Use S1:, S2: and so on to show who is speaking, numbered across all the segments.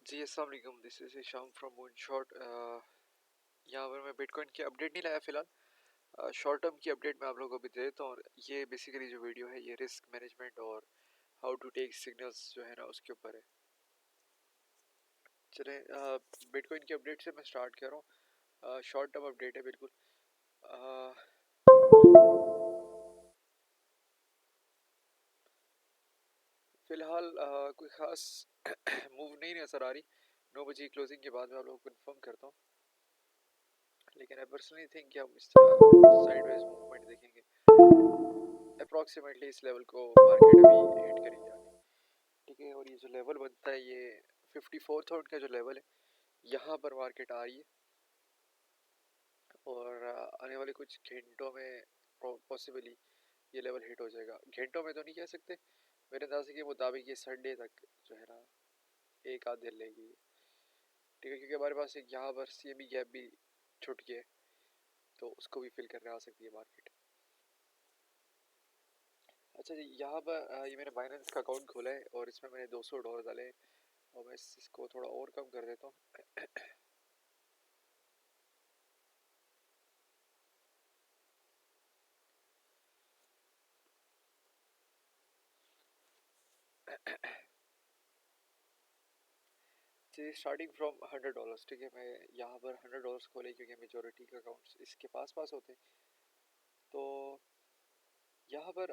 S1: जी अस्सलाम वालेकुम, this is Hisham from moonshot. यहाँ पर मैं बिटकॉइन की अपडेट नहीं लाया फ़िलहाल। शॉर्ट टर्म की अपडेट मैं आप लोगों को भी दे देता हूँ। और ये बेसिकली जो वीडियो है ये रिस्क मैनेजमेंट और हाउ टू टेक सिग्नल्स जो है ना उसके ऊपर है। चलें, बिटकॉइन की अपडेट से मैं स्टार्ट कर रहा हूँ। शॉर्ट टर्म अपडेट है बिल्कुल। uh, फ़िलहाल कोई ख़ास मूव नहीं नज़र आ रही। 9 बजे क्लोजिंग के बाद मैं आप लोगों को कन्फर्म करता हूँ, लेकिन आई पर्सनली थिंक कि हम इस तरह साइडवेज मूवमेंट देखेंगे। अप्रॉक्सीमेटली इस लेवल को मार्केट अभी हिट करेगी आगे, ठीक है। और ये जो लेवल बनता है ये 54,000 का जो लेवल है, यहाँ पर मार्केट आ रही है। और आने वाले कुछ घंटों में पॉसिबली ये लेवल हिट हो जाएगा। घंटों में तो नहीं कह सकते, मेरे अंदाजे के मुताबिक ये संडे तक जो है ना एक आध दिन लेगी, ठीक है। क्योंकि हमारे पास एक यहाँ पर CME गैप भी छुट गया है, तो उसको भी फिल करने आ सकती है मार्केट। अच्छा जी, यहाँ पर ये मैंने बाइनेंस का अकाउंट खोला है और इसमें मैंने $200 डाले हैं, और मैं इसको थोड़ा और कम कर देता हूँ। जी, स्टार्टिंग फ्रॉम $100, ठीक है। मैं यहाँ पर $100 खोले क्योंकि मेजोरिटी के अकाउंट्स इसके पास होते हैं। तो यहाँ पर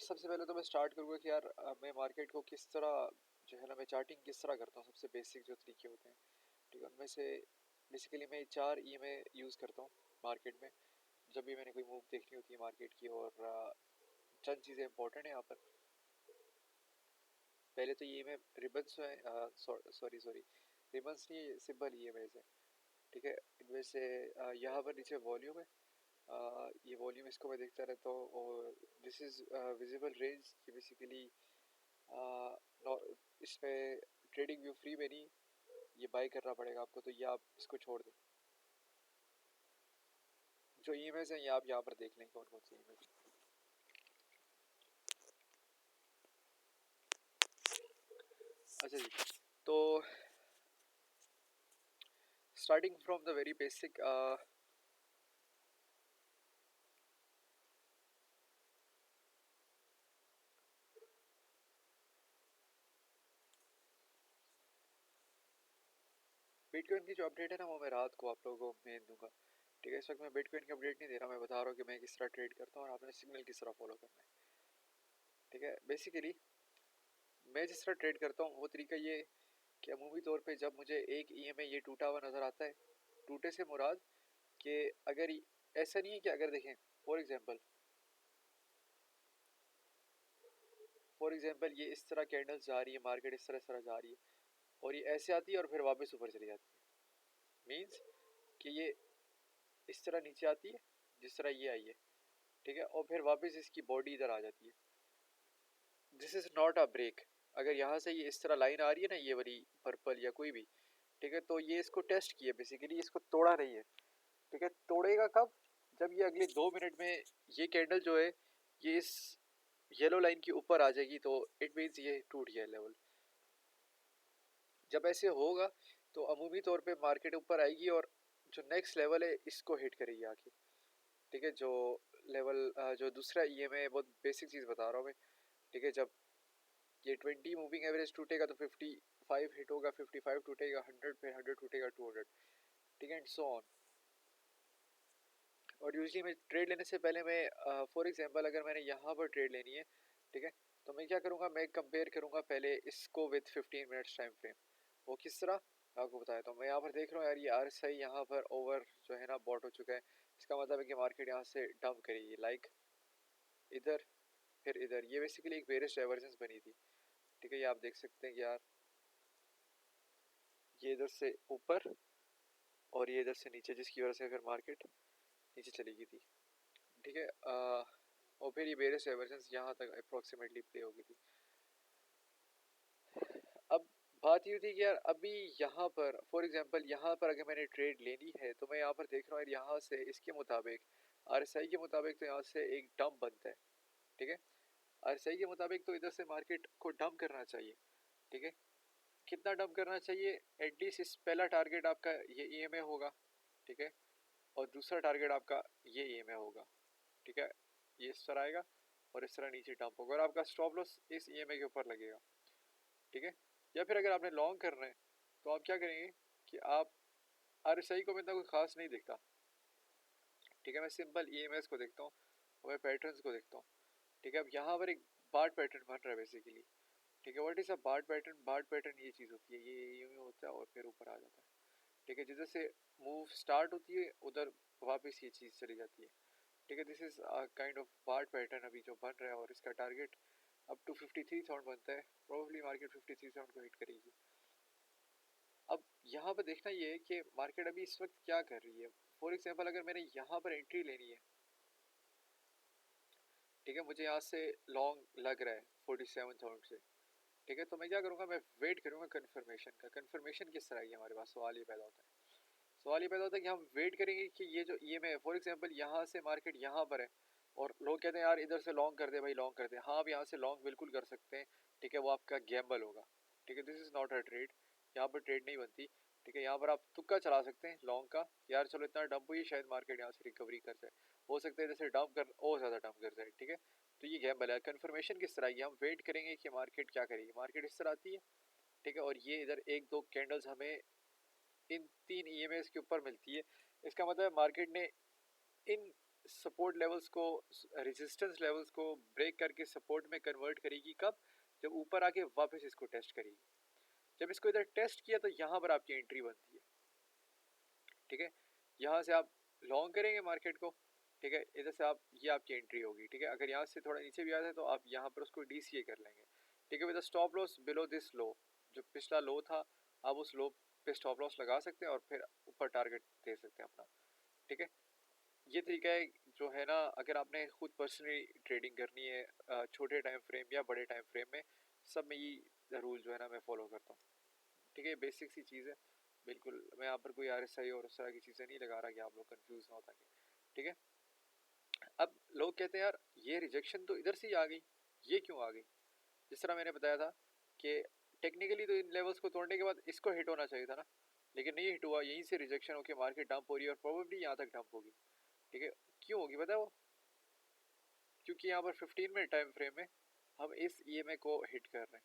S1: सबसे पहले तो मैं स्टार्ट करूँगा कि यार मैं मार्केट को किस तरह जो है ना, मैं चार्टिंग किस तरह करता हूँ। सबसे बेसिक जो तरीके होते हैं, ठीक है, उनमें से बेसिकली मैं 4 EMA यूज़ करता हूँ मार्केट में, जब भी मैंने कोई मूव देखनी होती है मार्केट की। और चंद चीज़ें इंपॉर्टेंट है यहाँ पर। पहले तो ये में रिबन्स हैं, सॉरी रिबन्स नहीं, सिंपल EMAs है, ठीक है। इनमें से यहाँ पर नीचे वॉल्यूम है। ये वॉल्यूम इसको मैं देखता रहता हूँ। और दिस इज़ विजिबल रेंज, ये बेसिकली इसमें ट्रेडिंग व्यू फ्री में नहीं, ये बाई करना पड़ेगा आपको, तो ये आप इसको छोड़ दें। जो EMAs हैं ये आप यहाँ पर देख लें कौन कौन सी EMAs। अच्छा जी, तो starting from the very basic, bitcoin की जो अपडेट है ना वो मैं रात को आप लोगों को मेल दूंगा, ठीक है। इस वक्त मैं बिटकॉइन की अपडेट नहीं दे रहा, मैं बता रहा हूँ कि मैं किस तरह ट्रेड करता हूँ और आपने सिग्नल किस तरह फॉलो करना है, ठीक है। बेसिकली मैं जिस तरह ट्रेड करता हूँ वो तरीका ये है कि अमूमी तौर पे जब मुझे एक EMA ये टूटा हुआ नज़र आता है, टूटे से मुराद कि अगर ऐसा नहीं है कि अगर देखें फॉर एग्जांपल ये इस तरह कैंडल्स जा रही है, मार्केट इस तरह जा रही है, और ये ऐसे आती है और फिर वापस ऊपर चली जाती है। मीन्स कि ये इस तरह नीचे आती है जिस तरह ये आई है, ठीक है, और फिर वापस इसकी बॉडी इधर आ जाती है। This is not a break. अगर यहाँ से ये इस तरह लाइन आ रही है ना, ये वाली पर्पल या कोई भी, ठीक है, तो ये इसको टेस्ट किया, बेसिकली इसको तोड़ा नहीं है, ठीक है। तोड़ेगा कब? जब ये अगले 2 मिनट में ये कैंडल जो है ये इस येलो लाइन के ऊपर आ जाएगी, तो इट मीन्स ये टूट गया लेवल। जब ऐसे होगा तो अमूमी तौर पे मार्केट ऊपर आएगी और जो नेक्स्ट लेवल है इसको हिट करेगी आके, ठीक है। जो लेवल जो दूसरा EMA है, बहुत बेसिक चीज़ बता रहा हूँ मैं, ठीक है। जब ये 20 मूविंग एवरेज टूटेगा तो 55 हिट होगा, 55 टूटेगा 100, फिर 100 टूटेगा 200, ठीक है, एंड सो ऑन। और यूजली मैं ट्रेड लेने से पहले मैं फॉर एग्जांपल अगर मैंने यहाँ पर ट्रेड लेनी है, ठीक है, तो मैं क्या करूँगा, मैं कंपेयर करूँगा पहले इसको विद 15 मिनट्स टाइम फ्रेम। वो किस तरह, मैं आपको बताया। तो मैं यहाँ पर देख रहा हूँ यार ये RSI यहाँ पर ओवर जो है ना बॉट हो चुका है। इसका मतलब है कि मार्केट यहाँ से डंप करेगी, लाइक इधर फिर इधर। ये बेसिकली एक बेरिश डाइवर्जेंस बनी थी, ठीक है। ये आप देख सकते हैं कि यार ये इधर से ऊपर और ये इधर से नीचे, जिसकी वजह से फिर मार्केट नीचे चली गई थी, ठीक है। और फिर ये बेरिश डाइवर्जेंस यहाँ तक अप्रोक्सीमेटली प्ले हो गई थी। अब बात ये थी कि यार अभी यहाँ पर फॉर एग्जांपल यहाँ पर अगर मैंने ट्रेड लेनी है तो मैं यहाँ पर देख रहा हूँ यार यहाँ से इसके मुताबिक RSI के मुताबिक तो यहाँ से एक डंप बनता है, ठीक है। RSI के मुताबिक तो इधर से मार्केट को डंप करना चाहिए, ठीक है। कितना डंप करना चाहिए, एटलीस्ट इस पहला टारगेट आपका ये ईएमए होगा, ठीक है, और दूसरा टारगेट आपका ये ईएमए होगा, ठीक है, ये इस तरह आएगा और इस तरह नीचे डंप होगा और आपका स्टॉप लॉस इस ईएमए के ऊपर लगेगा, ठीक है। या फिर अगर आपने लॉन्ग करना है तो आप क्या करेंगे कि आप आरएसआई को मैं इतना कोई खास नहीं दिखता, ठीक है, मैं सिंपल ईएमएस को देखता हूँ और मैं पैटर्न्स को देखता हूँ, ठीक है। अब यहाँ पर एक बार्ट पैटर्न बन रहा है बेसिकली, ठीक है। What is a BART pattern? BART pattern ये चीज़ होती है, ये यूं होता है और फिर ऊपर आ जाता है, ठीक है। जिधर से मूव स्टार्ट होती है उधर वापस ये चीज़ चली जाती है, ठीक है। This is kind of BART pattern अभी जो बन रहा है और इसका टारगेट अप टू 53,000 बनता है, प्रोबेबली मार्केट 53,000 को हिट करेगी। अब यहाँ पर देखना ये है कि मार्केट अभी इस वक्त क्या कर रही है। फॉर एग्जाम्पल अगर मैंने यहाँ पर एंट्री लेनी है, ठीक है, मुझे यहाँ से लॉन्ग लग रहा है 47,000 से, ठीक है, तो मैं क्या करूँगा, मैं वेट करूँगा कन्फर्मेशन का। कन्फर्मेशन किस तरह की हमारे पास सवाल ये पैदा होता है, सवाल ये पैदा होता है कि हम वेट करेंगे कि ये जो ईएमए है, फॉर एग्जांपल यहाँ से मार्केट यहाँ पर है और लोग कहते हैं यार इधर से लॉन्ग कर दे भाई, लॉन्ग कर दे। हाँ, आप यहाँ से लॉन्ग बिल्कुल कर सकते हैं, ठीक है, वो आपका गैम्बल होगा, ठीक है। This is not a trade, यहाँ पर ट्रेड नहीं बनती, ठीक है। यहाँ पर आप तुक्का चला सकते हैं लॉन्ग का, यार चलो इतना डंप हुई शायद मार्केट यहाँ से रिकवरी कर जाए, हो सकता है जैसे डंप कर और ज़्यादा डंप कर जाए, ठीक है। तो ये गैम्बल है। कन्फर्मेशन किस तरह की, हम वेट करेंगे कि मार्केट क्या करेगी। मार्केट इस तरह आती है, ठीक है, और ये इधर एक दो कैंडल्स हमें इन तीन ईएमएस के ऊपर मिलती है। इसका मतलब मार्केट ने इन सपोर्ट लेवल्स को, रेजिस्टेंस लेवल्स को ब्रेक करके सपोर्ट में कन्वर्ट करेगी। कब? जब ऊपर आके वापस इसको टेस्ट करेगी। जब इसको इधर टेस्ट किया तो यहाँ पर आपकी एंट्री बनती है, ठीक है। यहाँ से आप लॉन्ग करेंगे मार्केट को, ठीक है, इधर से आप, ये आपकी एंट्री होगी, ठीक है। अगर यहाँ से थोड़ा नीचे भी आता है तो आप यहाँ पर उसको डीसीए कर लेंगे, ठीक है, with stop loss below this low. जो पिछला लो था आप उस लो पे स्टॉप लॉस लगा सकते हैं और फिर ऊपर टारगेट दे सकते हैं अपना, ठीक है। ये तरीका है जो है ना, अगर आपने खुद पर्सनली ट्रेडिंग करनी है छोटे टाइम फ्रेम या बड़े टाइम फ्रेम में, सब में ये रूल जो है ना मैं फॉलो करता हूँ, ठीक है। बेसिक सी चीज़ है बिल्कुल। मैं यहाँ पर कोई आरएसआई और उस तरह की चीज़ें नहीं लगा रहा कि आप लोग कंफ्यूज ना हो ताकि, ठीक है। अब लोग कहते हैं यार ये रिजेक्शन तो इधर से ही आ गई, ये क्यों आ गई? जिस तरह मैंने बताया था कि टेक्निकली तो इन लेवल्स को तोड़ने के बाद इसको हिट होना चाहिए था ना, लेकिन नहीं हिट हुआ, यहीं से रिजेक्शन होकर मार्केट डंप हो रही है और प्रोबेबली यहाँ तक डंप होगी, ठीक है। क्यों होगी पता है वो? क्योंकि यहाँ पर 15 मिनट टाइम फ्रेम में हम इस ईएमए को हिट कर रहे हैं,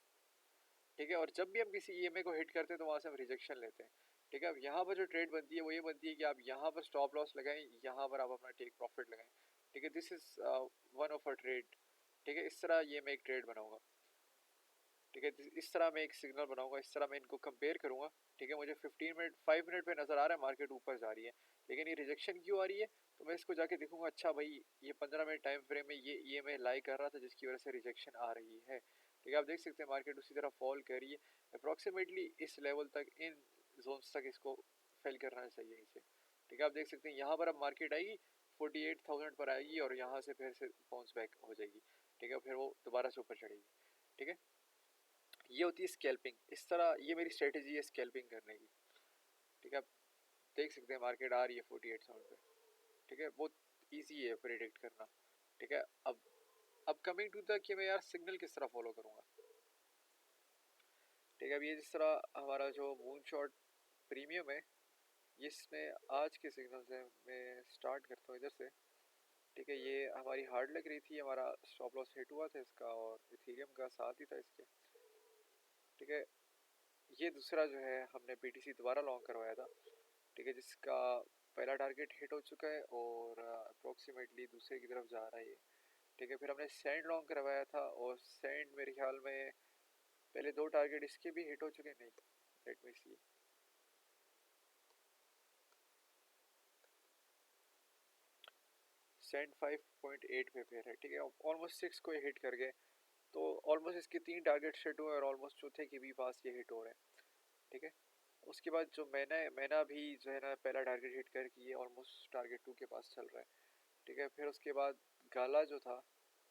S1: ठीक है। और जब भी हम किसी ईएमए को हिट करते हैं तो वहाँ से हम रिजेक्शन लेते हैं, ठीक है। अब यहाँ पर जो ट्रेड बनती है वो ये बनती है कि आप यहाँ पर स्टॉप लॉस लगाएं, यहाँ पर आप अपना टेक प्रॉफिट लगाएं, ठीक है। This is one of a trade, ठीक है। इस तरह ये मैं एक ट्रेड बनाऊंगा, ठीक है। इस तरह मैं एक सिग्नल बनाऊंगा, इस तरह मैं इनको कंपेयर करूंगा, ठीक है। मुझे 15 मिनट 5 मिनट पे नज़र आ रहा है मार्केट ऊपर जा रही है, लेकिन ये रिजेक्शन क्यों आ रही है? तो मैं इसको जाके देखूंगा, अच्छा भाई ये 15 मिनट टाइम फ्रेम में ये मैं लाई कर रहा था जिसकी वजह से रिजेक्शन आ रही है, ठीक है। आप देख सकते हैं मार्केट उसी तरह फॉल कर रही है अप्रॉक्सीमेटली इस लेवल तक, इन जोन्स तक इसको फेल करना चाहिए इसे, ठीक है। आप देख सकते हैं यहाँ पर अब मार्केट आएगी 48,000 पर आएगी और यहाँ से फिर से बाउंस बैक हो जाएगी, ठीक है, फिर वो दोबारा से ऊपर चढ़ेगी, ठीक है। ये होती है स्कैल्पिंग। इस तरह ये मेरी स्ट्रेटेजी है स्कैल्पिंग करने की, ठीक है। आप देख सकते हैं मार्केट आ रही है 48,000 पे, ठीक है, बहुत ईजी है प्रेडिक्ट करना, ठीक है। अब कमिंग टू द कि मैं यार सिग्नल किस तरह फॉलो करूँगा, ठीक है। अब ये जिस तरह हमारा जो मून शॉट प्रीमियम है, इसमें आज के सिग्नल से मैं स्टार्ट करता हूँ इधर से, ठीक है। ये हमारी हार्ड लग रही थी, हमारा स्टॉप लॉस हिट हुआ था इसका और इथेरियम का साथ ही था इसके, ठीक है। ये दूसरा जो है हमने बीटीसी दोबारा लॉन्ग करवाया था, ठीक है, जिसका पहला टारगेट हिट हो चुका है और अप्रोक्सीमेटली दूसरे की तरफ जा रहा है ये, ठीक है। फिर हमने सैंड लॉन्ग करवाया था और सैंड मेरे ख्याल में पहले दो टारगेट इसके भी हिट हो चुके हैं, नहीं, लेट मी सी, सैंड 5.8 पे फेयर है, ठीक है। ऑलमोस्ट 6 को ये हिट कर गए, तो ऑलमोस्ट इसके तीन टारगेट हिट हुए और ऑलमोस्ट चौथे के भी पास ये हिट हो रहे हैं, ठीक है। उसके बाद जो मैंने भी जो है ना पहला टारगेट हिट कर की, ये ऑलमोस्ट टारगेट 2 के पास चल रहा है, ठीक है। फिर उसके बाद गाला जो था,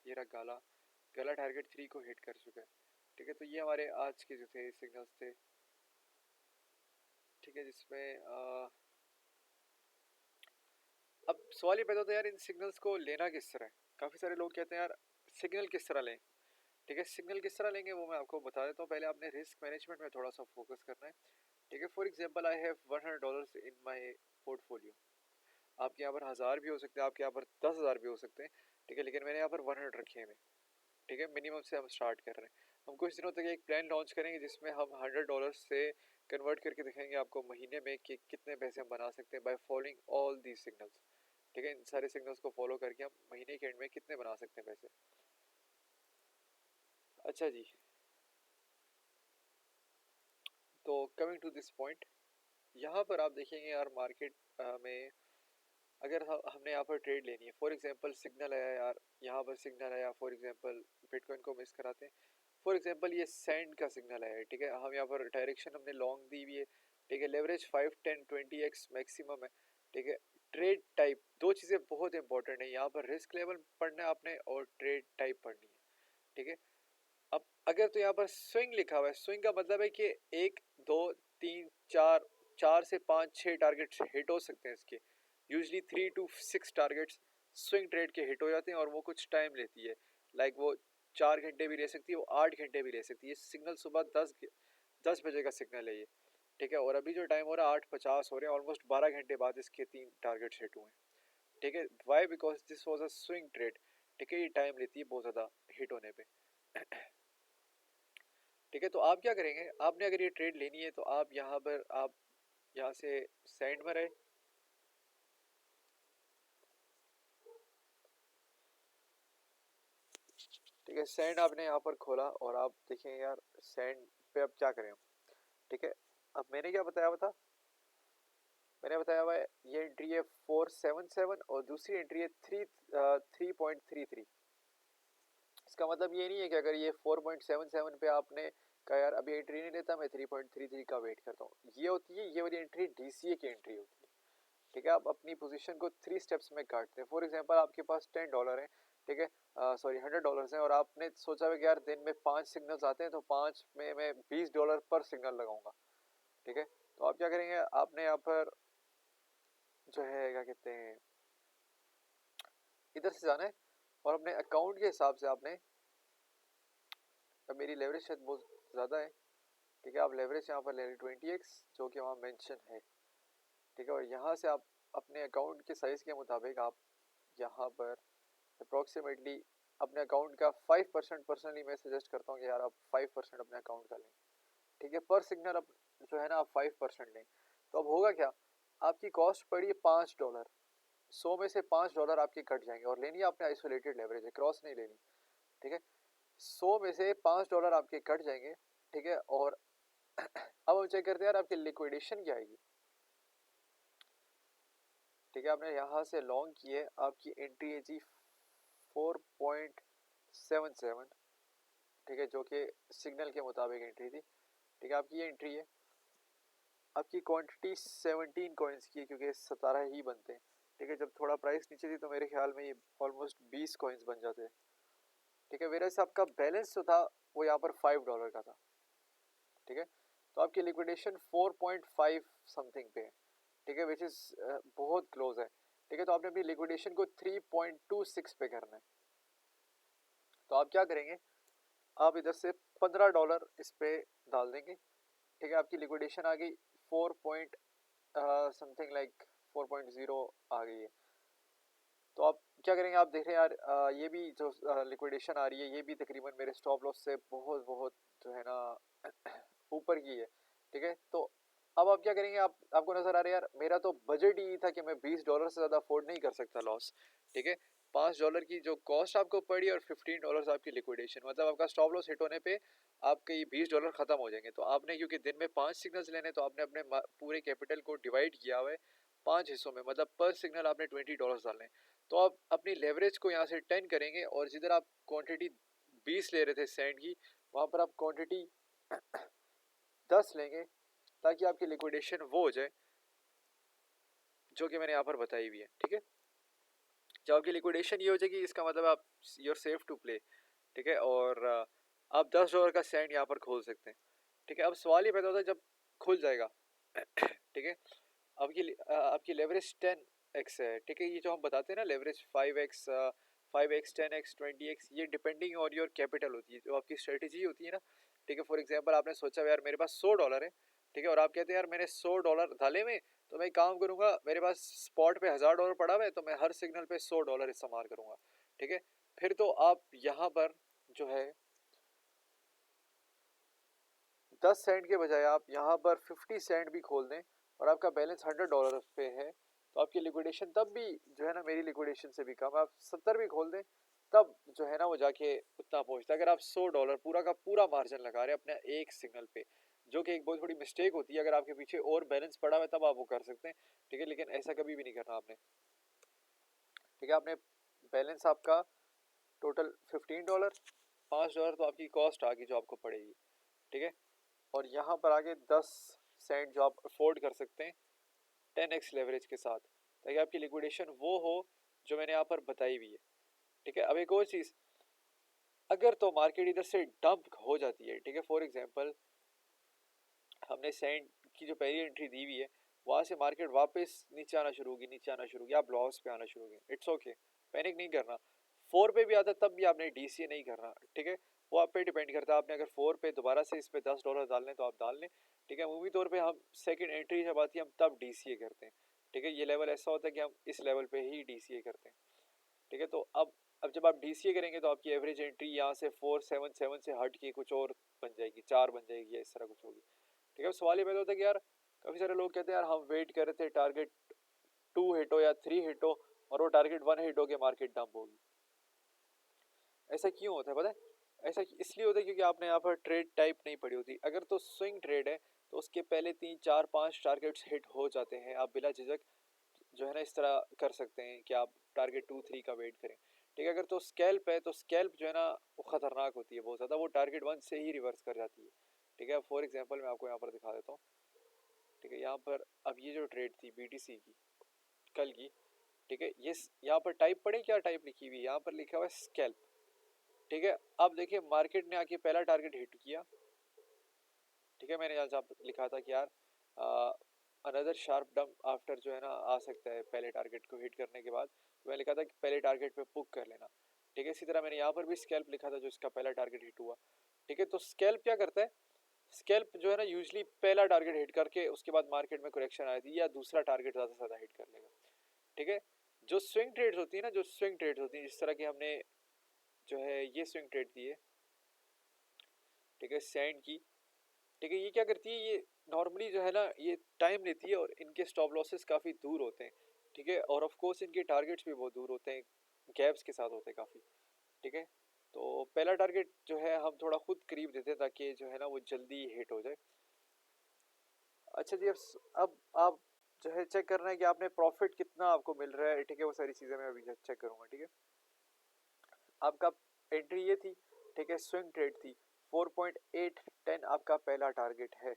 S1: ये रहा गाला, गाला टारगेट 3 को हिट कर चुका है, ठीक है। तो ये हमारे आज के जो थे सिग्नल्स थे, ठीक है, जिसमें अब सवाल ये पैदा होता है यार इन सिग्नल्स को लेना किस तरह है। काफ़ी सारे लोग कहते हैं यार सिग्नल किस तरह लें, ठीक है, सिग्नल किस तरह लेंगे वो मैं आपको बता देता हूँ। पहले आपने रिस्क मैनेजमेंट में थोड़ा सा फोकस करना है। ठीक है, for example I have $100 in my portfolio. आपके यहाँ पर 1000 भी हो सकते हैं, आपके यहाँ पर 10,000 भी हो सकते हैं। ठीक है, लेकिन मैंने यहाँ पर 100 रखे हुए। ठीक है, मिनिमम से हम स्टार्ट कर रहे हैं। हम कुछ दिनों तक एक प्लान लॉन्च करेंगे जिसमें हम $100 से कन्वर्ट करके दिखाएंगे आपको महीने में कि कितने पैसे हम बना सकते हैं by following all the signals. ठीक है, इन सारे सिग्नल्स को फॉलो करके हम महीने के एंड में कितने बना सकते हैं पैसे। अच्छा जी, तो कमिंग टू दिस पॉइंट, यहाँ पर आप देखेंगे यार मार्केट में अगर हमने यहाँ पर ट्रेड लेनी है, फॉर एग्जांपल सिग्नल आया यार, यहाँ पर सिग्नल आया, फॉर एग्जांपल बिटकॉइन को मिस कराते हैं। फॉर एग्जांपल ये सेंड का सिग्नल आया है। ठीक है, हम यहाँ पर डायरेक्शन हमने लॉन्ग दी हुई है। ठीक है, लेवरेज 5, 10, 20x मैक्सिमम है। ठीक है, ट्रेड टाइप, दो चीज़ें बहुत इंपॉर्टेंट है यहाँ पर, रिस्क लेवल पढ़ना है आपने और ट्रेड टाइप पढ़नी है। ठीक है, अब अगर तो यहाँ पर स्विंग लिखा हुआ है, स्विंग का मतलब है कि 1, 2, 3, 4, 4 से 5, 6 टारगेट्स हिट हो सकते हैं इसके। Usually 3 to 6 targets swing trade के हिट हो जाते हैं और वो कुछ टाइम लेती है। लाइक वो 4 घंटे भी ले सकती है, वो 8 घंटे भी ले सकती है। सिग्नल सुबह 10 बजे का सिग्नल है ये। ठीक है, और अभी जो टाइम हो रहा है 8:50 हो रहे हैं, ऑलमोस्ट 12 घंटे बाद इसके 3 टारगेट्स हिट हुए हैं। ठीक है, why, because this was a swing trade. ठीक है, ये टाइम लेती है बहुत ज़्यादा हिट होने पे। ठीक है, तो आप क्या करेंगे, आपने अगर ये ट्रेड लेनी है तो आप यहाँ पर आप यहाँ से सेंड में रहे। ठीक है, सेंड आपने यहाँ पर खोला और आप देखें यार सेंड पे अब क्या करें हम। ठीक है, अब मैंने क्या बताया हुआ था, मैंने बताया हुआ है ये एंट्री है 477 और दूसरी एंट्री है 3.33। इसका मतलब ये नहीं है कि अगर ये 4.77 पे आपने कहा यार अभी एंट्री नहीं लेता, मैं 3.33 का वेट करता हूँ, ये होती है ये वाली एंट्री डीसीए की एंट्री होती है। ठीक है, आप अपनी पोजीशन को 3 स्टेप्स में काटते हैं। फॉर एग्जांपल आपके पास $10 है। ठीक है, सॉरी $100 है और आपने सोचा है कि यार दिन में 5 सिग्नल्स आते हैं तो 5 में मैं $20 पर सिग्नल लगाऊंगा। ठीक है, तो आप क्या करेंगे, आपने यहाँ पर जो है क्या कहते हैं, इधर से जाना है और अपने अकाउंट के हिसाब से आपने, अब मेरी लेवरेज शायद बहुत ज़्यादा है। ठीक है, आप लेवरेज यहाँ पर ले लें 20x जो कि वहाँ मेंशन है। ठीक है, और यहाँ से आप अपने अकाउंट के साइज़ के मुताबिक आप यहाँ पर अप्रॉक्सीमेटली अपने अकाउंट का 5%, पर्सनली मैं सजेस्ट करता हूँ कि यार आप 5% अपने अकाउंट का लें। ठीक है, पर सिग्नल अब जो है ना आप 5% लें। तो अब होगा क्या, आपकी कॉस्ट पड़ी है $5, 100 में से $5 आपके कट जाएंगे और लेनी है आपने आइसोलेटेड लेवरेज है, क्रॉस नहीं लेनी। ठीक है, 100 में से $5 आपके कट जाएंगे। ठीक है, और अब हम चेक करते हैं यार आपकी लिक्विडेशन क्या आएगी। ठीक है, आपने यहाँ से लॉन्ग किए, आपकी एंट्री है जी 4.77। ठीक है, जो कि सिग्नल के मुताबिक एंट्री थी। ठीक है, आपकी ये एंट्री है। आपकी क्वांटिटी 17 कॉइन्स की है क्योंकि 17 ही बनते हैं। ठीक है, जब थोड़ा प्राइस नीचे थी तो मेरे ख्याल में ये ऑलमोस्ट 20 कॉइन्स बन जाते हैं। ठीक है, वेरस आपका बैलेंस जो था वो यहाँ पर $5 का था। ठीक है, तो आपकी लिक्विडेशन 4.5 समथिंग पे है। ठीक है, विच इज़ बहुत क्लोज है। ठीक है, तो आपने अपनी लिक्विडेशन को 3.26 पे करना है। तो आप क्या करेंगे, आप इधर से $15 इस पे डाल देंगे। ठीक है, आपकी लिक्विडेशन आ गई 4 पॉइंट समथिंग लाइक 4.0 आ गई है। तो आप क्या करेंगे, आप देख रहे हैं यार ये भी जो लिक्विडेशन आ रही है ये भी तकरीबन मेरे स्टॉप लॉस से बहुत बहुत जो है ना ऊपर की है। ठीक है, तो अब आप क्या करेंगे, आपको नजर आ रहा है यार मेरा तो बजट ही था कि मैं $20 से ज़्यादा अफोर्ड नहीं कर सकता लॉस। ठीक है, $5 की जो कॉस्ट आपको पड़ी और $15 आपकी लिक्विडेशन, मतलब आपका स्टॉप लॉस हिट होने पे आपके ये $20 खत्म हो जाएंगे। तो आपने क्योंकि दिन में 5 सिग्नल्स लेने तो आपने अपने पूरे कैपिटल को डिवाइड किया हुआ है 5 हिस्सों में, मतलब पर सिग्नल आपने $20 डालने। तो आप अपनी लेवरेज को यहाँ से 10 करेंगे और जिधर आप क्वांटिटी 20 ले रहे थे सैंड की, वहाँ पर आप क्वांटिटी 10 लेंगे ताकि आपकी लिक्विडेशन वो हो जाए जो कि मैंने यहाँ पर बताई हुई है। ठीक है, जब आपकी लिक्विडेशन ये हो जाएगी इसका मतलब आप यूर सेफ टू प्ले। ठीक है, और आप $10 का सैंड यहाँ पर खोल सकते हैं। ठीक है, अब सवाल ये पैदा होता है जब खुल जाएगा। ठीक है, आपकी लेवरेज 10x है। ठीक है, ये जो हम बताते हैं ना leverage 5x 5x 10x 20x, ये डिपेंडिंग ऑन योर कैपिटल होती है, जो आपकी स्ट्रेटेजी होती है ना। ठीक है, फॉर एग्जांपल आपने सोचा यार मेरे पास $100 है, ठीक है, और आप कहते हैं यार मैंने $100 डाले में, तो मैं एक काम करूंगा, मेरे पास स्पॉट पे $1000 पड़ा हुआ है, तो मैं हर सिग्नल पे $100 इस्तेमाल करूंगा। ठीक है, फिर तो आप यहाँ पर जो है 10 सेंट के बजाय आप यहाँ पर 50 सेंट भी खोल दें और आपका बैलेंस $100 पे है, तो आपकी लिक्विडेशन तब भी जो है ना मेरी लिक्विडेशन से भी कम, आप 70 भी खोल दें तब जो है ना वो जाके उतना पहुँचता है। अगर आप $100 पूरा का पूरा मार्जिन लगा रहे हैं अपने एक सिग्नल पे, जो कि एक बहुत बड़ी मिस्टेक होती है, अगर आपके पीछे और बैलेंस पड़ा हुआ है तब आप वो कर सकते हैं। ठीक है, लेकिन ऐसा कभी भी नहीं करना आपने। ठीक है, आपने बैलेंस आपका टोटल $15, $5 तो आपकी कॉस्ट आ गई जो आपको पड़ेगी। ठीक है, और यहाँ पर आगे 10 सेंट जो आप अफोर्ड कर सकते हैं 10x लेवरेज के साथ, ताकि आपकी लिक्विडेशन वो हो जो मैंने यहाँ पर बताई हुई है। ठीक है, अब एक और चीज़, अगर तो मार्केट इधर से डंप हो जाती है, ठीक है, फॉर एग्जांपल हमने सेंट की जो पहली एंट्री दी हुई है वहाँ से मार्केट वापस नीचे आना शुरू होगी, नीचे आना शुरू होगी, आप लॉस पे आना शुरू होगी, इट्स ओके, पैनिक नहीं करना। 4 पे भी आता तब भी आपने डीसीए नहीं करना। ठीक है, वो आप पे डिपेंड करता है, आपने अगर 4 पे दोबारा से इस पे $10 डालने तो आप डाल लें। ठीक है, मूवी तौर पे हम सेकंड एंट्री जब आती है हम तब डीसीए करते हैं। ठीक है, ये लेवल ऐसा होता है कि हम इस लेवल पे ही डीसीए करते हैं। ठीक है, तो अब जब आप डीसीए करेंगे तो आपकी एवरेज एंट्री यहाँ से 477 से हट के कुछ और बन जाएगी, 4 बन जाएगी या इस तरह कुछ होगी। ठीक है, सवाल ये पैदा होता है कि यार काफ़ी सारे लोग कहते हैं यार हम वेट कर रहे थे टारगेट 2 हिट हो या 3 हिट हो और वो टारगेट 1 हिट हो के मार्केट डंप होगी। ऐसा क्यों होता है पता है? ऐसा इसलिए होता है क्योंकि आपने यहाँ पर ट्रेड टाइप नहीं पड़ी होती। अगर तो स्विंग ट्रेड है तो उसके पहले 3 4 5 टारगेट्स हिट हो जाते हैं, आप बिला झिझक जो है ना इस तरह कर सकते हैं कि आप टारगेट 2 3 का वेट करें। ठीक है, अगर तो स्कैल्प है तो स्कैल्प जो है ना वो खतरनाक होती है बहुत ज़्यादा, वो टारगेट 1 से ही रिवर्स कर जाती है। ठीक है, फॉर एग्जाम्पल मैं आपको यहाँ पर दिखा देता हूँ। ठीक है, यहाँ पर अब ये जो ट्रेड थी बीटीसी की कल की, ठीक है, ये यहाँ पर टाइप पढ़े, क्या टाइप लिखी हुई है, यहाँ पर लिखा हुआ है स्कैल्प। ठीक है, अब देखिए मार्केट ने आके पहला टारगेट हिट किया। ठीक है, मैंने यहाँ लिखा था कि यार अनदर शार्प डंप आफ्टर जो है ना आ सकता है पहले टारगेट को हिट करने के बाद, तो मैंने लिखा था कि पहले टारगेट पे पुक कर लेना। ठीक है, इसी तरह मैंने यहाँ पर भी स्कैल्प लिखा था जो इसका पहला टारगेट हिट हुआ। ठीक है, तो स्कैल्प क्या करता है, स्कैल्प जो है ना यूजली पहला टारगेट हिट करके उसके बाद मार्केट में करेक्शन आई थी या दूसरा टारगेट ज़्यादा से ज़्यादा हिट कर लेगा। ठीक है, जो स्विंग ट्रेड्स होती है ना, जो स्विंग ट्रेड्स होती है जिस तरह की हमने जो है ये स्विंग ट्रेड दी है, ठीक है, सैंड की। ठीक है, ये क्या करती है, ये नॉर्मली जो है ना ये टाइम लेती है और इनके स्टॉप लॉसेस काफ़ी दूर होते हैं। ठीक है, और ऑफ कोर्स इनके टारगेट्स भी बहुत दूर होते हैं, गैप्स के साथ होते हैं काफ़ी। ठीक है, तो पहला टारगेट जो है हम थोड़ा खुद करीब देते हैं ताकि जो है ना वो जल्दी हिट हो जाए। अच्छा जी, अब आप जो है चेक करना है कि आपने प्रॉफिट कितना आपको मिल रहा है। ठीक है, वो सारी चीज़ें मैं अभी चेक करूँगा। ठीक है, आपका एंट्री ये थी, ठीक है, स्विंग ट्रेड थी, 4.810 आपका पहला टारगेट है।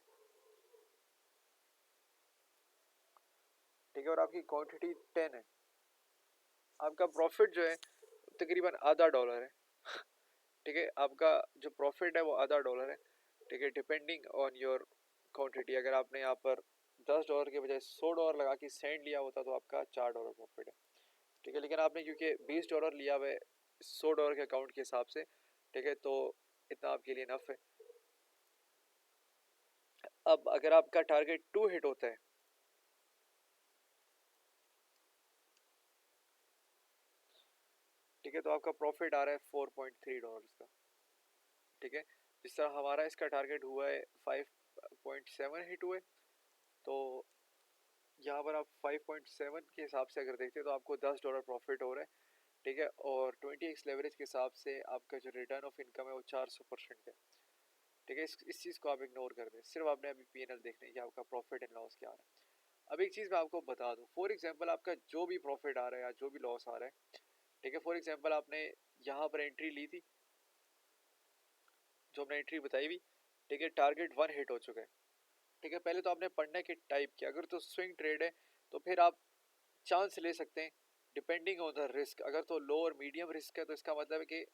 S1: ठीक है, और आपकी क्वांटिटी 10 है, आपका प्रॉफिट जो है तकरीबन $0.5 है। ठीक है, आपका जो प्रॉफिट है वो $0.5 है। ठीक है, डिपेंडिंग ऑन योर क्वांटिटी, अगर आपने यहाँ पर $10 के बजाय $100 लगा के सेंड लिया होता तो आपका $4 प्रॉफिट है। ठीक है, लेकिन आपने क्योंकि $20 लिया हुआ है $100 के अकाउंट के हिसाब से, ठीक है, तो इतना आपके लिए नफ है। अब अगर आपका टारगेट 2 हिट होता है, ठीक है, तो आपका प्रॉफिट आ रहा है $4.3 का। ठीक है, जिस तरह हमारा इसका टारगेट हुआ है 5.7 हिट हुए, तो यहाँ पर आप 5.7 के हिसाब से अगर देखते हैं तो आपको $10 प्रॉफिट हो रहा है। ठीक है, और 20x लेवरेज के हिसाब से आपका जो रिटर्न ऑफ इनकम है वो 400% है। ठीक है, इस चीज़ को आप इग्नोर कर दें, सिर्फ आपने अभी पीएनएल देखना है कि आपका प्रॉफिट एंड लॉस क्या आ रहा है। अब एक चीज़ मैं आपको बता दूं, फॉर एग्जांपल आपका जो भी प्रॉफिट आ रहा है या जो भी लॉस आ रहा है, ठीक है, फॉर एग्जांपल आपने यहाँ पर एंट्री ली थी, जो हमने एंट्री बताई हुई, ठीक है, टारगेट 1 हिट हो चुका है। ठीक है, पहले तो आपने पढ़ने के टाइप किया, अगर तो स्विंग ट्रेड है तो फिर आप चांस ले सकते हैं डिपेंडिंग ऑन द रिस्क। अगर तो लो और मीडियम रिस्क है तो इसका मतलब है कि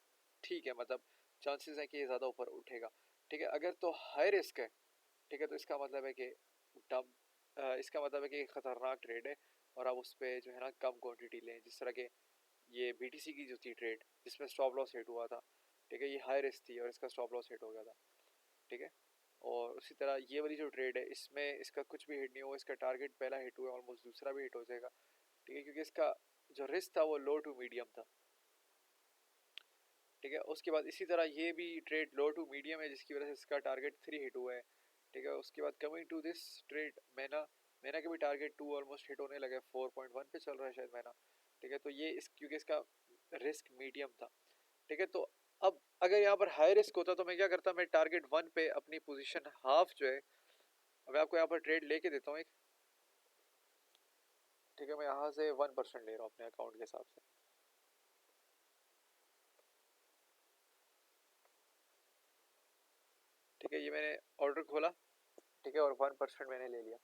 S1: ठीक है, मतलब चांसेस हैं कि ये ज़्यादा ऊपर उठेगा। ठीक है, अगर तो हाई रिस्क है, ठीक है, तो इसका मतलब है कि डम इसका मतलब है कि खतरनाक ट्रेड है और आप उस पर जो है ना कम क्वांटिटी लें, जिस तरह के ये BTC की जो थी ट्रेड जिसमें स्टॉप लॉस हिट हुआ था, ठीक है, ये हाई रिस्क थी और इसका स्टॉप लॉस हिट हो गया था, ठीक है। और उसी तरह ये वाली जो ट्रेड है इसमें इसका कुछ भी हिट नहीं हुआ, इसका टारगेट पहला हिट हुआ, ऑलमोस्ट दूसरा भी हिट हो जाएगा, ठीक है, क्योंकि इसका जो रिस्क था वो लो टू मीडियम था, ठीक है। उसके बाद इसी तरह ये भी ट्रेड लो टू मीडियम है जिसकी वजह से इसका टारगेट 3 हिट हुआ है, ठीक है। उसके बाद कमिंग टू दिस ट्रेड मैना, मैना का भी टारगेट 2 ऑलमोस्ट हिट होने लगा, 4.1 पे चल रहा है शायद मैना, ठीक है। तो ये इस क्योंकि इसका रिस्क मीडियम था, ठीक है। तो अब अगर यहाँ पर हाई रिस्क होता तो मैं क्या करता, मैं टारगेट 1 पे अपनी पोजीशन हाफ जो है, मैं आपको यहाँ पर ट्रेड लेके देता हूँ एक, ठीक है। मैं यहाँ से 1% ले रहा हूँ अपने अकाउंट के हिसाब से, ठीक है। ये मैंने ऑर्डर खोला, ठीक है, और 1% मैंने ले लिया,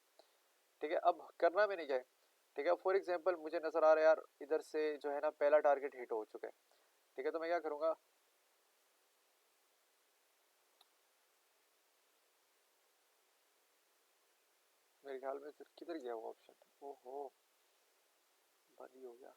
S1: ठीक है। अब करना मैंने क्या है, ठीक है। फॉर एग्जांपल मुझे नजर आ रहा है यार इधर से जो है ना पहला टारगेट हिट हो चुका है, ठीक है। तो मैं क्या करूँगा, मेरे ख्याल में फिर किधर गया वो ऑप्शन, ओहो बंद ही हो गया।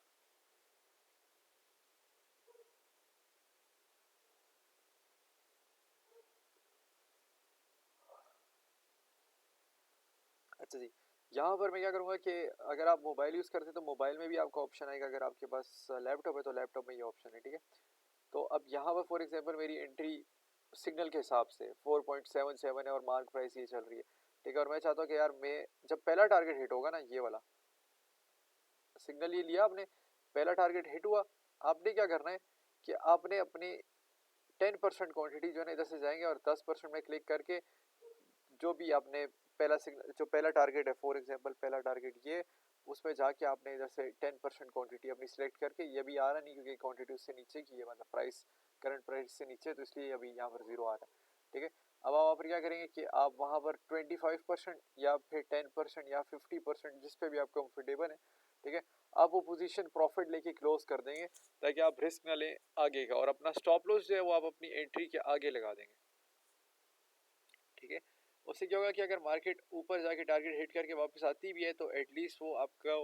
S1: अच्छा जी, यहाँ पर मैं क्या करूँगा कि अगर आप मोबाइल यूज़ करते हैं तो मोबाइल में भी आपका ऑप्शन आएगा, अगर आपके पास लैपटॉप है तो लैपटॉप में ये ऑप्शन है, ठीक है। तो अब यहाँ पर फॉर एग्जांपल मेरी एंट्री सिग्नल के हिसाब से 4.77 है और मार्क प्राइस ये चल रही है, ठीक है। और मैं चाहता हूँ कि यार मैं जब पहला टारगेट हिट होगा ना, ये वाला सिग्नल ये लिया आपने, पहला टारगेट हिट हुआ, आपने क्या करना है कि आपने अपनी 10% क्वांटिटी जो है ना इधर से जाएंगे और 10% में क्लिक करके जो भी आपने पहला सिग्नल जो पहला टारगेट है, फॉर एग्जांपल पहला टारगेट ये, उसमें जाके आपने इधर से 10% क्वांटिटी अपनी सिलेक्ट करके, ये भी आ रहा नहीं क्योंकि क्वांटिटी उससे नीचे की है, मतलब प्राइस करंट प्राइस से नीचे, तो इसलिए अभी यहाँ पर जीरो आ रहा है, ठीक है। अब आप वहाँ पर क्या करेंगे कि आप वहाँ पर 25% या फिर 10% या 50% जिस पे भी आप कंफर्टेबल है, ठीक है, आप वो पोजीशन प्रॉफिट लेके क्लोज कर देंगे ताकि आप रिस्क ना लें आगे का, और अपना स्टॉप लॉस जो है वो आप अपनी एंट्री के आगे लगा देंगे, ठीक है। उससे क्या होगा कि अगर मार्केट ऊपर जाके टारगेट हिट करके वापस आती भी है तो एटलीस्ट वो आपका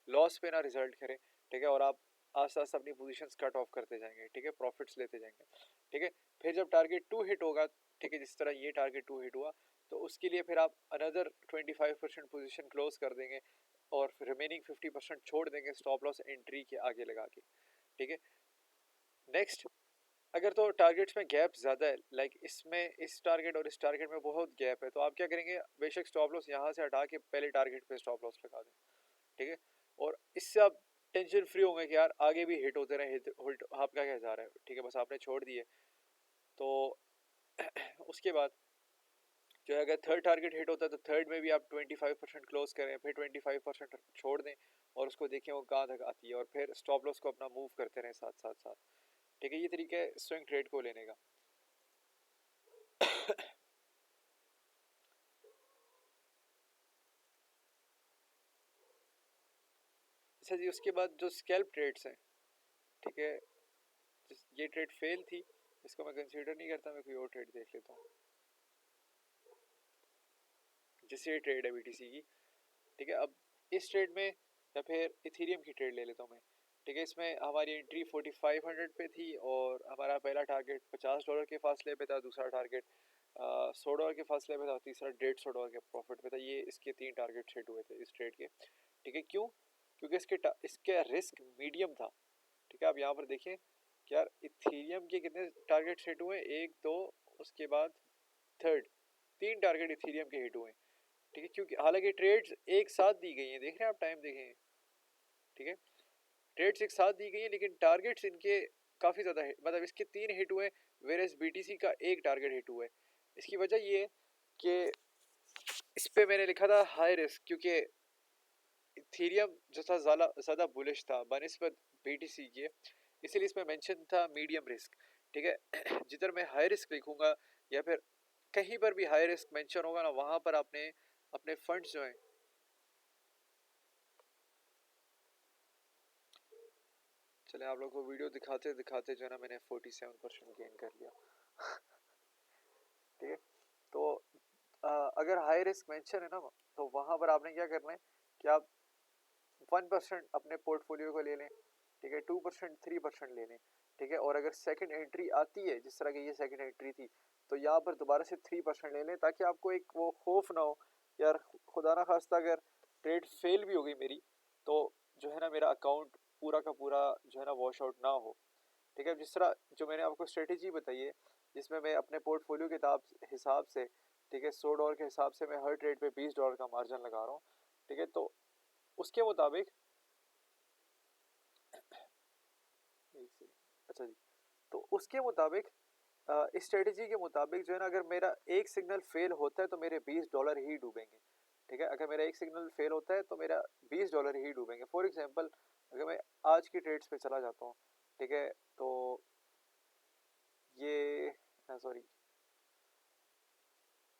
S1: लॉस पे ना रिजल्ट करे, ठीक है। और आप आस्ते आस्ते अपनी पोजीशंस कट ऑफ करते जाएंगे, ठीक है, प्रॉफिट्स लेते जाएंगे, ठीक है। फिर जब टारगेट 2 हिट होगा, ठीक है, जिस तरह ये टारगेट 2 हिट हुआ, तो उसके लिए फिर आप अनदर 25% पोजीशन क्लोज कर देंगे और फिर रिमेनिंग 50% छोड़ देंगे स्टॉप लॉस एंट्री के आगे लगा के, ठीक है। नेक्स्ट, अगर तो टारगेट्स में गैप ज़्यादा है, लाइक इसमें इस टारगेट और इस टारगेट में बहुत गैप है, तो आप क्या करेंगे, बेशक स्टॉप लॉस यहाँ से हटा के पहले टारगेट पे स्टॉप लॉस लगा दें, ठीक है। और इससे आप टेंशन फ्री होंगे कि यार आगे भी हिट होते रहे, हिट आपका क्या जा रहा है, ठीक है, बस आपने छोड़ दिए तो उसके बाद जो है अगर थर्ड टारगेट हिट होता है तो थर्ड में भी आप 25% क्लोज करें, फिर 25% छोड़ दें और उसको देखें वो कहाँ तक आती है, और फिर स्टॉप लॉस को अपना मूव करते रहें साथ साथ साथ, ठीक है। ये तरीका है स्विंग ट्रेड को लेने का। अच्छा जी, उसके बाद जो स्कैल्प ट्रेड्स हैं, ठीक है, ये ट्रेड फेल थी, इसको मैं कंसीडर नहीं करता, मैं कोई और ट्रेड देख लेता हूँ। जैसे ये ट्रेड है BTC की, ठीक है। अब इस ट्रेड में या फिर इथीरियम की ट्रेड ले लेता हूँ मैं, ठीक है। इसमें हमारी एंट्री 4500 पे थी और हमारा पहला टारगेट $50 के फासले पे था, दूसरा टारगेट $100 के फासले पे था, तीसरा $150 के प्रॉफिट पे था। ये इसके 3 टारगेट हिट हुए थे इस ट्रेड के, ठीक है। क्यों? क्योंकि इसके रिस्क मीडियम था, ठीक है। आप यहाँ पर देखिए कि यार इथीरियम के कितने टारगेट हिट हुए, एक दो, उसके बाद थर्ड, 3 टारगेट इथीरियम के हिट हुए, ठीक है। क्योंकि हालांकि ट्रेड्स एक साथ दी गई हैं, देख रहे हैं आप, टाइम देखें, ठीक है, ट्रेड्स एक साथ दी गई हैं लेकिन टारगेट्स इनके काफ़ी ज़्यादा है, मतलब इसके 3 हिट हुए वेरेस BTC का एक टारगेट हिट हुआ है। इसकी वजह ये है कि इस पे मैंने लिखा था हाई रिस्क, क्योंकि इथीरियम जो था ज़्यादा बुलिश था बनिस्बत BTC के, इसीलिए इसमें मेंशन था मीडियम रिस्क, ठीक है। जिधर मैं हाई रिस्क लिखूंगा या फिर कहीं पर भी हाई रिस्क मेंशन होगा ना, वहाँ पर आपने अपने फंड्स जो हैं, चले आप लोगों को वीडियो दिखाते दिखाते जो है ना मैंने 47% गेन कर लिया, ठीक है। तो अगर हाई रिस्क मेंशन है ना, तो वहाँ पर आपने क्या करना है कि आप 1% अपने पोर्टफोलियो को ले लें, ठीक है, 2% 3% ले लें, ठीक है। और अगर सेकंड एंट्री आती है जिस तरह की ये सेकंड एंट्री थी, तो यहाँ पर दोबारा से 3% ले लें, ताकि आपको एक वो खौफ ना हो यार खुदा ना खास्ता अगर ट्रेड फेल भी हो गई मेरी, तो जो है ना मेरा अकाउंट पूरा का पूरा जो है ना वॉश आउट ना हो, ठीक है। जिस तरह जो मैंने आपको स्ट्रेटेजी बताई है, जिसमें मैं अपने पोर्टफोलियो के हिसाब से, ठीक है, $100 के हिसाब से मैं हर ट्रेड पे $20 का मार्जिन लगा रहा हूँ, ठीक है। तो उसके मुताबिक अच्छा जी, तो उसके मुताबिक इस स्ट्रेटेजी के मुताबिक जो है ना, अगर मेरा एक सिग्नल फेल होता है तो मेरे $20 ही डूबेंगे, ठीक है। अगर मेरा एक सिग्नल फेल होता है तो मेरा $20 ही डूबेंगे। फॉर एग्जांपल अगर मैं आज की ट्रेड्स पे चला जाता हूँ, ठीक है, तो ये सॉरी,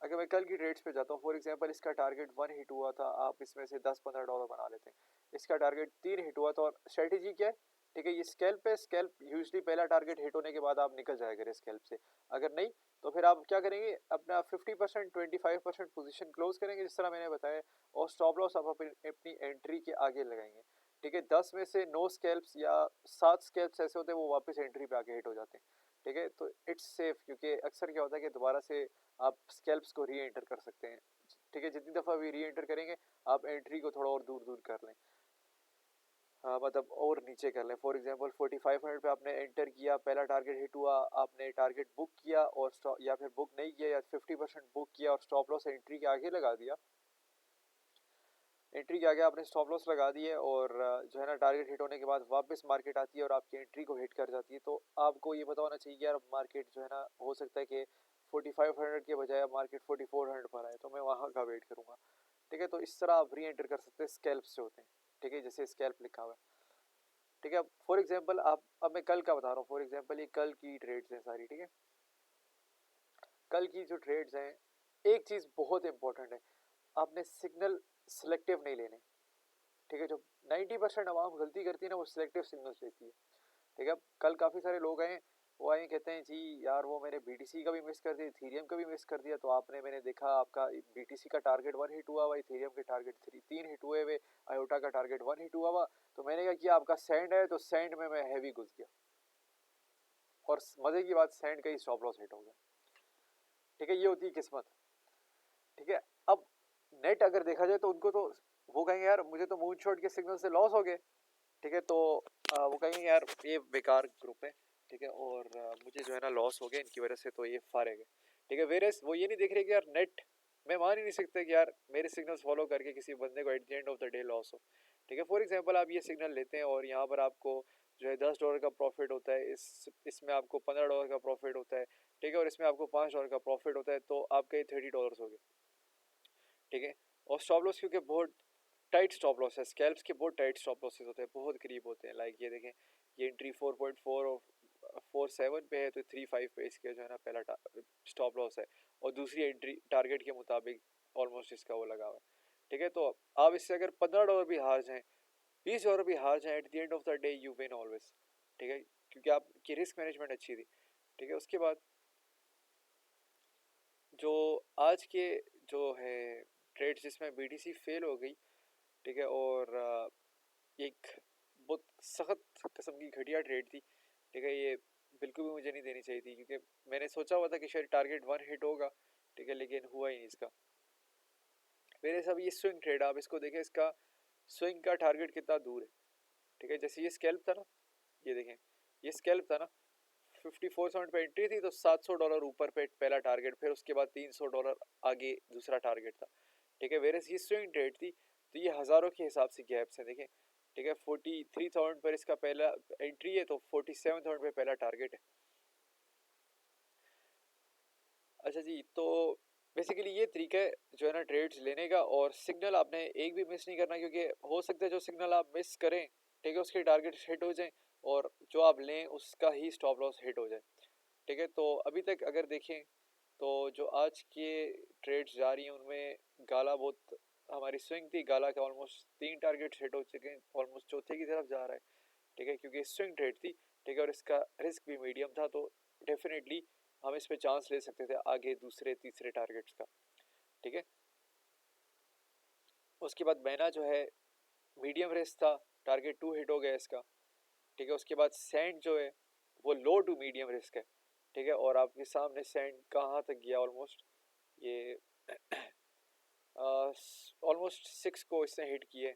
S1: अगर मैं कल की ट्रेड्स पे जाता हूँ, फॉर एग्जांपल इसका टारगेट 1 हिट हुआ था, आप इसमें से $10-15 बना लेते हैं। इसका टारगेट 3 हिट हुआ था, और स्ट्रेटेजी क्या है, ठीक है, ये स्कैल्प है। स्कैल्प यूजली पहला टारगेट हिट होने के बाद आप निकल जाया करें स्कैल्प से। अगर नहीं तो फिर आप क्या करेंगे, अपना 50% 25% पोजीशन क्लोज करेंगे जिस तरह मैंने बताया, और स्टॉप लॉस आप अपनी एंट्री के आगे लगाएंगे, ठीक है। 10 में से 9 स्कैल्प्स या 7 स्कैल्प्स ऐसे होते हैं वो वापस एंट्री पे आके हिट हो जाते हैं, ठीक है। तो इट्स सेफ, क्योंकि अक्सर क्या होता है कि दोबारा से आप स्कैल्प्स को री एंटर कर सकते हैं, ठीक है। जितनी दफ़ा भी री एंटर करेंगे आप एंट्री को थोड़ा और दूर दूर कर लें, हाँ, मतलब और नीचे कर लें। फॉर एग्जांपल 4500 पे आपने एंटर किया, पहला टारगेट हिट हुआ, आपने टारगेट बुक किया, और या फिर बुक नहीं किया, या 50% बुक किया और स्टॉप लॉस एंट्री के आगे लगा दिया, एंट्री के आगे आपने स्टॉप लॉस लगा दिए, और जो है ना टारगेट हिट होने के बाद वापस मार्केट आती है और आपकी एंट्री को हिट कर जाती है, तो आपको ये पता होना चाहिए कि यार मार्केट जो है ना, हो सकता है कि 4500 के बजाय मार्केट 4400 पर आए, तो मैं वहाँ का वेट करूँगा, ठीक है। तो इस तरह आप री एंटर कर सकते हैं, स्कैल्प से होते हैं, ठीक है, जैसे स्कैल्प लिखा हुआ है, ठीक है। फॉर एग्जांपल आप, अब मैं कल का बता रहा हूँ, फॉर एग्जांपल ये कल की ट्रेड्स हैं सारी, ठीक है। कल की जो ट्रेड्स हैं, एक चीज़ बहुत इंपॉर्टेंट है, आपने सिग्नल सिलेक्टिव नहीं लेने, ठीक है। जो 90% आवाम गलती करती है ना, वो सिलेक्टिव सिग्नल्स लेती है, ठीक है। कल काफ़ी सारे लोग आए, वो आए कहते हैं जी यार वो मैंने बीटीसी का भी मिस कर दिया, इथेरियम का भी मिस कर दिया, तो आपने, मैंने देखा आपका बीटीसी का टारगेट 1 हिट हुआ हुआ, इथेरियम के टारगेट 3 हिट हुए हुए, आयोटा का टारगेट 1 हिट हुआ हुआ, तो मैंने कहा कि आपका सैंड है, तो सैंड में मैं हैवी घुस गया, और मजे की बात सैंड का ही स्टॉप लॉस हिट हो गया, ठीक है। ये होती है किस्मत, ठीक है। अब नेट अगर देखा जाए तो उनको तो, वो कहेंगे यार मुझे तो मून शॉट के सिग्नल से लॉस हो गए, ठीक है। तो वो कहेंगे यार ये बेकार ग्रुप है, ठीक है, और मुझे जो है ना लॉस हो गया इनकी वजह से, तो ये फारेग है, ठीक है। वेरेस वो ये नहीं देख रहे कि यार नेट, मैं मान ही नहीं सकता कि यार मेरे सिग्नल्स फॉलो करके किसी बंदे को at the end of the day loss हो, ठीक है। फॉर एग्जांपल आप ये सिग्नल लेते हैं और यहाँ पर आपको जो है $10 का प्रॉफिट होता है, इसमें आपको $15 का प्रॉफिट होता है, ठीक है, और इसमें आपको $5 का प्रॉफिट होता है, तो आपके ये $30 हो गए, ठीक है। और स्टॉप लॉस क्योंकि बहुत टाइट स्टॉप लॉस है, स्कैल्प्स के बहुत टाइट स्टॉप लॉसेस होते हैं, बहुत करीब होते हैं। लाइक ये देखें, ये एंट्री 4.4 और 47 पे है, तो 35 पे इसके जो है ना पहला स्टॉप लॉस है, और दूसरी एंट्री टारगेट के मुताबिक ऑलमोस्ट इसका वो लगा हुआ है, ठीक है। तो आप इससे अगर $15 भी हार जाएं, $20 भी हार जाएं, at the end of the day you win always, ठीक है, क्योंकि आपकी रिस्क मैनेजमेंट अच्छी थी, ठीक है। उसके बाद जो आज के जो है ट्रेड जिसमें बीटीसी फेल हो गई, ठीक है, और एक बहुत सख्त किस्म की घटिया ट्रेड थी, ठीक है। ये बिल्कुल भी मुझे नहीं देनी चाहिए थी, क्योंकि मैंने सोचा हुआ था कि शायद टारगेट 1 हिट होगा, ठीक है, लेकिन हुआ ही नहीं इसका। मेरे सब ये स्विंग ट्रेड, आप इसको देखें, इसका स्विंग का टारगेट कितना दूर है, ठीक है। जैसे ये स्कैल्प था ना, ये देखें, ये स्कैल्प था ना, 54 पे एंट्री थी, तो $700 ऊपर पे पहला टारगेट, फिर उसके बाद $300 आगे दूसरा टारगेट था, ठीक है। वेरेस ये स्विंग ट्रेड थी, तो ये हज़ारों के हिसाब से गैप्स हैं, देखें, ठीक है। 43,000 पर इसका पहला एंट्री है, तो 47,000 पे पहला टारगेट है। अच्छा जी, तो बेसिकली ये तरीका है जो है ना ट्रेड्स लेने का, और सिग्नल आपने एक भी मिस नहीं करना, क्योंकि हो सकता है जो सिग्नल आप मिस करें, ठीक है, उसके टारगेट हिट हो जाएं, और जो आप लें उसका ही स्टॉप लॉस हिट हो जाए, ठीक है। तो अभी तक अगर देखें तो जो आज के ट्रेड्स जा रही हैं उनमें गाला बहुत, हमारी स्विंग थी, गाला के ऑलमोस्ट 3 टारगेट हिट हो चुके हैं, ऑलमोस्ट चौथे की तरफ जा रहा है, ठीक है, क्योंकि स्विंग ट्रेड थी, ठीक है, और इसका रिस्क भी मीडियम था, तो डेफिनेटली हम इस पे चांस ले सकते थे आगे दूसरे तीसरे टारगेट्स का, ठीक है। उसके बाद मैना जो है मीडियम रिस्क था, टारगेट 2 हिट हो गया इसका, ठीक है। उसके बाद सैंड जो है वो लो टू मीडियम रिस्क है, ठीक है। और आपके सामने सैंड कहाँ तक गया, ऑलमोस्ट ये ऑलमोस्ट 6 को इसने हिट किए,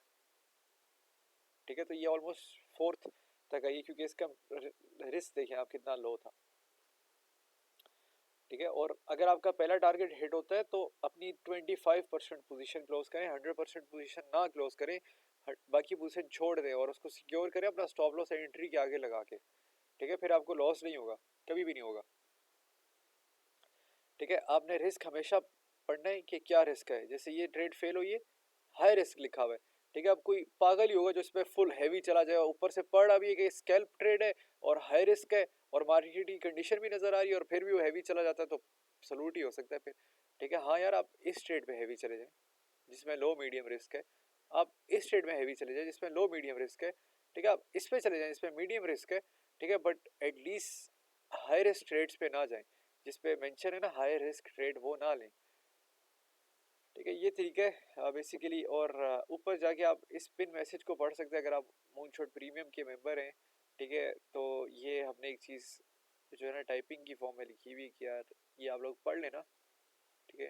S1: ठीक है। तो ये ऑलमोस्ट 4th तक आई, क्योंकि इसका रिस्क देखें आप कितना लो था, ठीक है। और अगर आपका पहला टारगेट हिट होता है तो अपनी 25% पोजीशन क्लोज करें, 100% पोजीशन ना क्लोज करें, बाकी पोजीशन छोड़ दें और उसको सिक्योर करें अपना स्टॉप लॉस एंट्री के आगे लगा के, ठीक है। फिर आपको लॉस नहीं होगा, कभी भी नहीं होगा, ठीक है। आपने रिस्क हमेशा पढ़ना है कि क्या रिस्क है। जैसे ये ट्रेड फेल हुई है, हाई रिस्क लिखा हुआ है, ठीक है। अब कोई पागल ही होगा जो इसमें फुल हैवी चला जाएगा, ऊपर से पढ़ अभी कि स्कैल्प ट्रेड है और हाई रिस्क है और मार्केट की कंडीशन भी नजर आ रही है, और फिर भी वो हैवी चला जाता है तो सलूट ही हो सकता है फिर, ठीक है। हाँ यार, आप इस ट्रेड में हैवी चले जाएं जिसमें लो मीडियम रिस्क है, आप इस ट्रेड में हैवी चले जाएं जिसमें लो मीडियम रिस्क है, ठीक है। आप इस पे चले जाएं जिसमें मीडियम रिस्क है, ठीक है। But at least high risk trades पे ना जाएं, जिसपे मेंशन है ना हाई रिस्क ट्रेड, वो ना लें, ठीक है। ये तरीका है बेसिकली। और ऊपर जाके आप इस पिन मैसेज को पढ़ सकते हैं अगर आप मूनशॉट प्रीमियम के मेंबर हैं, ठीक है। तो ये हमने एक चीज़ जो है ना टाइपिंग की फॉर्म में लिखी हुई कि यार ये आप लोग पढ़ लेना, ठीक है।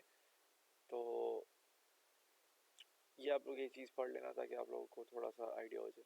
S1: तो ये आप लोग ये चीज़ पढ़ लेना ताकि आप लोगों को थोड़ा सा आइडिया हो जाए।